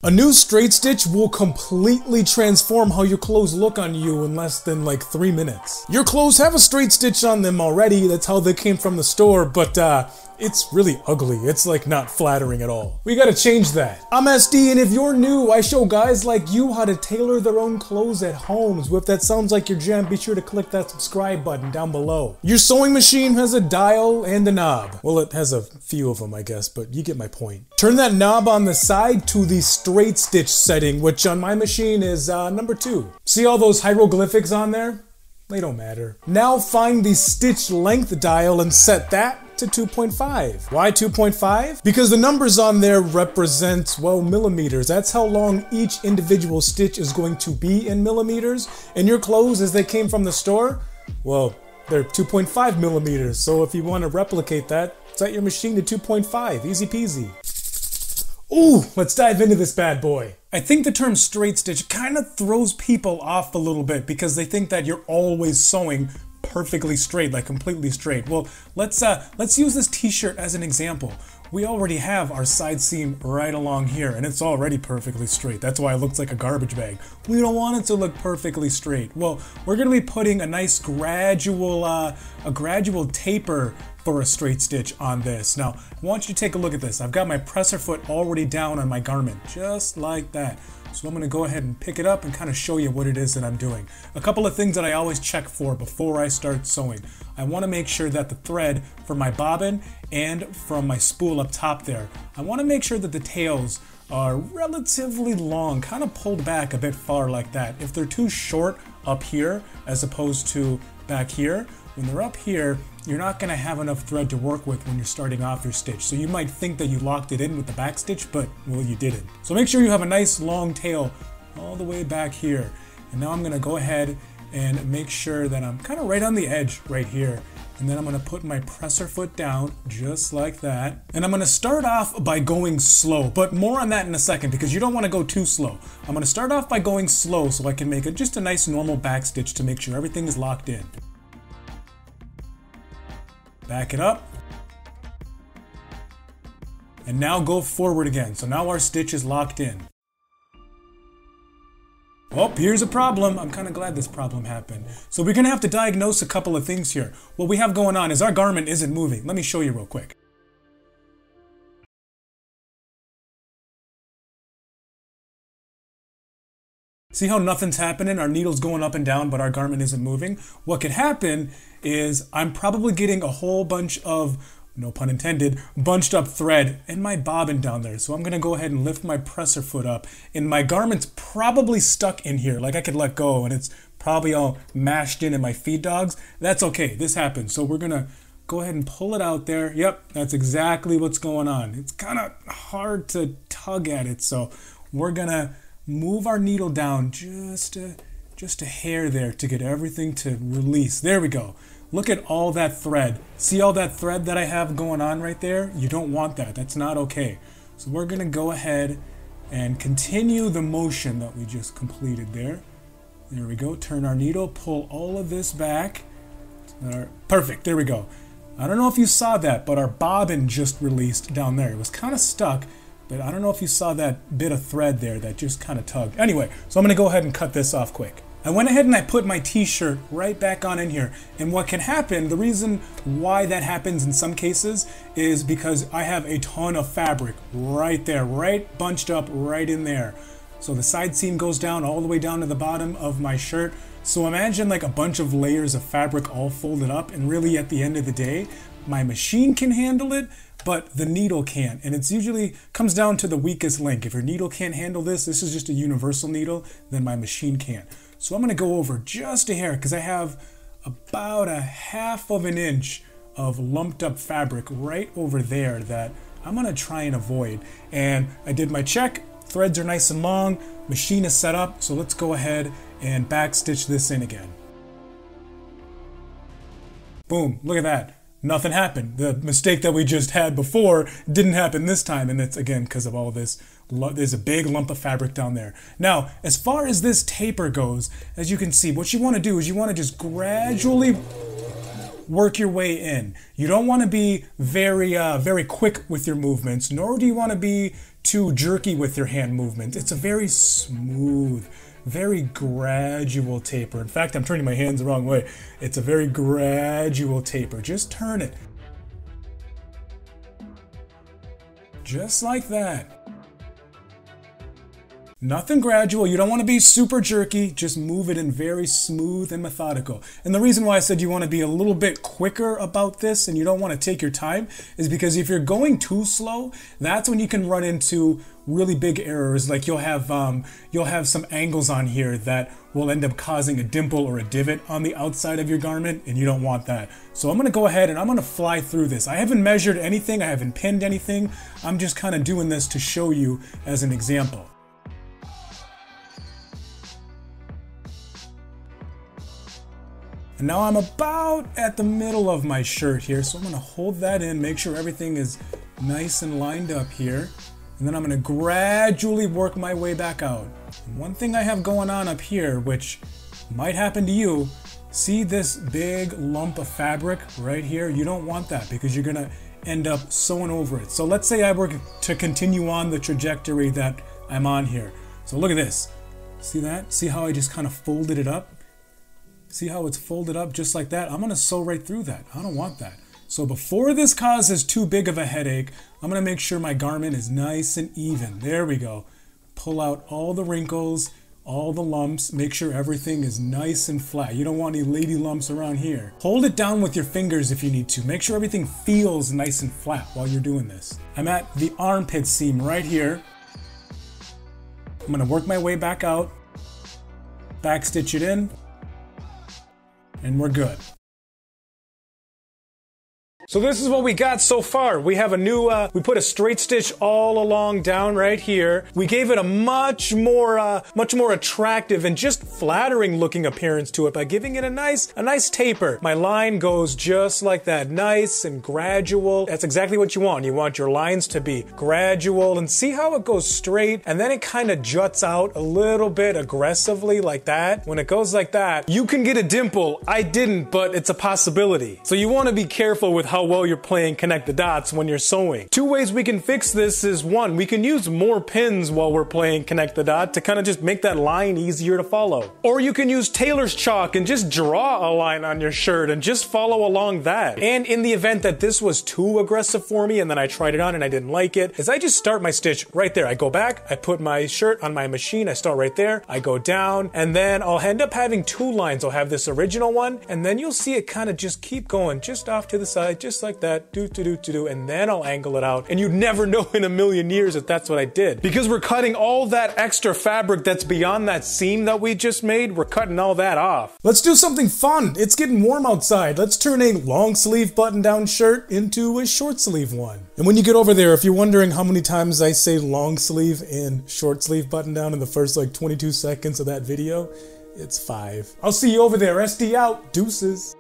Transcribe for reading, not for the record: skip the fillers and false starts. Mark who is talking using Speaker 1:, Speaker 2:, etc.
Speaker 1: A new straight stitch will completely transform how your clothes look on you in less than like 3 minutes. Your clothes have a straight stitch on them already, that's how they came from the store, but it's really ugly. It's like not flattering at all. We gotta change that. I'm SD, and if you're new, I show guys like you how to tailor their own clothes at home. So if that sounds like your jam, be sure to click that subscribe button down below. Your sewing machine has a dial and a knob. Well, it has a few of them, I guess, but you get my point. Turn that knob on the side to the straight stitch setting, which on my machine is number 2. See all those hieroglyphics on there? They don't matter. Now find the stitch length dial and set that to 2.5. Why 2.5? Because the numbers on there represent, well, millimeters. That's how long each individual stitch is going to be in millimeters. And your clothes, as they came from the store, well, they're 2.5 millimeters. So if you want to replicate that, set your machine to 2.5. Easy peasy. Ooh, let's dive into this bad boy. I think the term straight stitch kind of throws people off a little bit because they think that you're always sewing perfectly straight, like completely straight. Well, let's use this t-shirt as an example. We already have our side seam right along here, and it's already perfectly straight. That's why it looks like a garbage bag. We don't want it to look perfectly straight. Well, we're gonna be putting a nice gradual taper for a straight stitch on this. Now, I want you to take a look at this. I've got my presser foot already down on my garment, just like that. So I'm gonna go ahead and pick it up and kind of show you what it is that I'm doing. A couple of things that I always check for before I start sewing. I wanna make sure that the thread from my bobbin and from my spool up top there, I wanna make sure that the tails are relatively long, kind of pulled back a bit far like that. If they're too short up here as opposed to back here, when they're up here, you're not gonna have enough thread to work with when you're starting off your stitch. So you might think that you locked it in with the back stitch, but well, you didn't. So make sure you have a nice long tail all the way back here. And now I'm gonna go ahead and make sure that I'm kind of right on the edge right here. And then I'm gonna put my presser foot down just like that. And I'm gonna start off by going slow, but more on that in a second because you don't wanna go too slow. I'm gonna start off by going slow so I can make it just a nice normal back stitch to make sure everything is locked in. Back it up. And now go forward again. So now our stitch is locked in. Oh, here's a problem. I'm kind of glad this problem happened. So we're going to have to diagnose a couple of things here. What we have going on is our garment isn't moving. Let me show you real quick. See how nothing's happening? Our needle's going up and down, but our garment isn't moving. What could happen is I'm probably getting a whole bunch of, no pun intended, bunched up thread in my bobbin down there. So I'm gonna go ahead and lift my presser foot up, and my garment's probably stuck in here. Like I could let go, and it's probably all mashed in my feed dogs. That's okay, this happens. So we're gonna go ahead and pull it out there. Yep, that's exactly what's going on. It's kind of hard to tug at it, so we're gonna move our needle down just a hair there to get everything to release. There we go. Look at all that thread. See all that thread that I have going on right there? You don't want that. That's not okay. So we're gonna go ahead and continue the motion that we just completed there. There we go. Turn our needle, pull all of this back. Perfect, there we go. I don't know if you saw that, but our bobbin just released down there. It was kind of stuck, but I don't know if you saw that bit of thread there that just kind of tugged. Anyway, so I'm gonna go ahead and cut this off quick. I went ahead and I put my t-shirt right back on in here. And what can happen, the reason why that happens in some cases is because I have a ton of fabric right there, right bunched up right in there. So the side seam goes down all the way down to the bottom of my shirt. So imagine like a bunch of layers of fabric all folded up, and really at the end of the day, my machine can handle it, but the needle can't. And it's usually comes down to the weakest link. If your needle can't handle this is just a universal needle, then my machine can't. So I'm gonna go over just a hair because I have about a ½ of an inch of lumped up fabric right over there that I'm gonna try and avoid. And I did my check, threads are nice and long, machine is set up, so let's go ahead and back stitch this in again. Boom, look at that. Nothing happened. The mistake that we just had before didn't happen this time, and that's again because of all this. There's a big lump of fabric down there. Now, as far as this taper goes, as you can see, what you want to do is you want to just gradually work your way in. You don't want to be very quick with your movements, nor do you want to be too jerky with your hand movement. It's a very smooth, very gradual taper. In fact, I'm turning my hands the wrong way. It's a very gradual taper. Just turn it. Just like that. Nothing gradual. You don't want to be super jerky. Just move it in very smooth and methodical. And the reason why I said you want to be a little bit quicker about this and you don't want to take your time is because if you're going too slow, that's when you can run into really big errors. Like you'll have some angles on here that will end up causing a dimple or a divot on the outside of your garment, and you don't want that. So I'm going to go ahead and I'm going to fly through this. I haven't measured anything. I haven't pinned anything. I'm just kind of doing this to show you as an example. And now I'm about at the middle of my shirt here, so I'm gonna hold that in, make sure everything is nice and lined up here. And then I'm gonna gradually work my way back out. And one thing I have going on up here, which might happen to you, see this big lump of fabric right here? You don't want that because you're gonna end up sewing over it. So let's say I were to continue on the trajectory that I'm on here. So look at this. See that? See how I just kind of folded it up? See how it's folded up just like that? I'm gonna sew right through that. I don't want that. So before this causes too big of a headache, I'm gonna make sure my garment is nice and even. There we go. Pull out all the wrinkles, all the lumps, make sure everything is nice and flat. You don't want any lady lumps around here. Hold it down with your fingers if you need to. Make sure everything feels nice and flat while you're doing this. I'm at the armpit seam right here. I'm gonna work my way back out, back stitch it in, and we're good. So this is what we got so far. We have a new, we put a straight stitch all along down right here. We gave it a much more attractive and just flattering looking appearance to it by giving it a nice taper. My line goes just like that, nice and gradual. That's exactly what you want. You want your lines to be gradual, and see how it goes straight and then it kind of juts out a little bit aggressively like that. When it goes like that, you can get a dimple. I didn't, but it's a possibility. So you want to be careful with how well you're playing connect the dots when you're sewing. Two ways we can fix this is one, we can use more pins while we're playing connect the dot to kind of just make that line easier to follow. Or you can use tailor's chalk and just draw a line on your shirt and just follow along that. And in the event that this was too aggressive for me and then I tried it on and I didn't like it, is I just start my stitch right there. I go back, I put my shirt on my machine, I start right there, I go down, and then I'll end up having two lines. I'll have this original one, and then you'll see it kind of just keep going just off to the side, just like that, and then I'll angle it out, and you'd never know in a million years if that's what I did. Because we're cutting all that extra fabric that's beyond that seam that we just made, we're cutting all that off. Let's do something fun. It's getting warm outside. Let's turn a long sleeve button down shirt into a short sleeve one. And when you get over there, if you're wondering how many times I say long sleeve and short sleeve button down in the first like 22 seconds of that video, it's 5. I'll see you over there. SD out. Deuces.